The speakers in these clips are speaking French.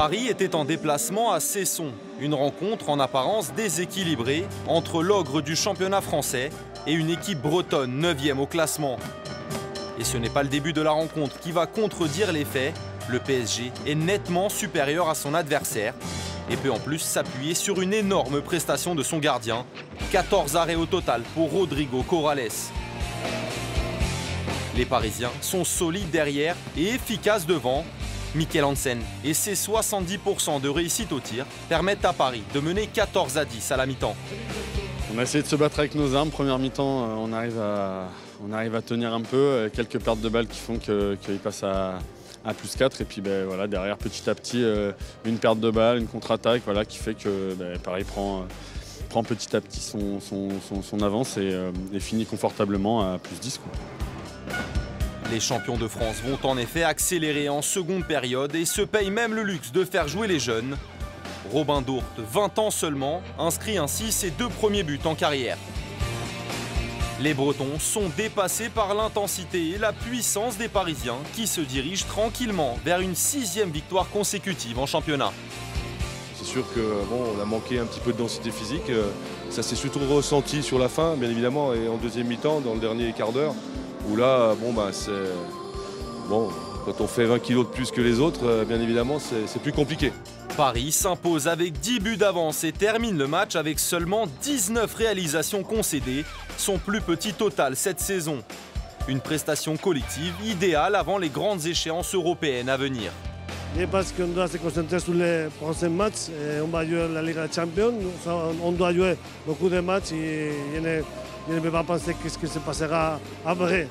Paris était en déplacement à Cesson, une rencontre en apparence déséquilibrée entre l'ogre du championnat français et une équipe bretonne 9e au classement. Et ce n'est pas le début de la rencontre qui va contredire les faits. Le PSG est nettement supérieur à son adversaire et peut en plus s'appuyer sur une énorme prestation de son gardien. 14 arrêts au total pour Rodrigo Corrales. Les Parisiens sont solides derrière et efficaces devant. Mikkel Hansen et ses 70% de réussite au tir permettent à Paris de mener 14-10 à la mi-temps. On a essayé de se battre avec nos armes. Première mi-temps, on arrive à tenir un peu. Quelques pertes de balles qui font qu'il passe à +4. Et puis voilà, derrière, petit à petit, une perte de balle, une contre-attaque qui fait que Paris prend petit à petit son avance et finit confortablement à +10. Les champions de France vont en effet accélérer en seconde période et se payent même le luxe de faire jouer les jeunes. Robin Dourte, 20 ans seulement, inscrit ainsi ses 2 premiers buts en carrière. Les Bretons sont dépassés par l'intensité et la puissance des Parisiens qui se dirigent tranquillement vers une 6e victoire consécutive en championnat. C'est sûr qu'on a manqué un petit peu de densité physique. Ça s'est surtout ressenti sur la fin, bien évidemment, et en deuxième mi-temps, dans le dernier quart d'heure, où là, quand on fait 20 kilos de plus que les autres, bien évidemment, c'est plus compliqué. Paris s'impose avec 10 buts d'avance et termine le match avec seulement 19 réalisations concédées, son plus petit total cette saison. Une prestation collective idéale avant les grandes échéances européennes à venir. Je pense qu'on doit se concentrer sur les prochains matchs. On va jouer la Ligue des Champions, on doit jouer beaucoup de matchs et je ne peux pas penser ce qui se passera après.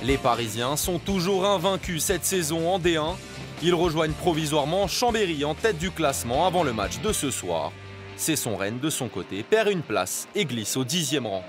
Les Parisiens sont toujours invaincus cette saison en D1. Ils rejoignent provisoirement Chambéry en tête du classement avant le match de ce soir. Cesson Rennes, de son côté, perd une place et glisse au 10e rang.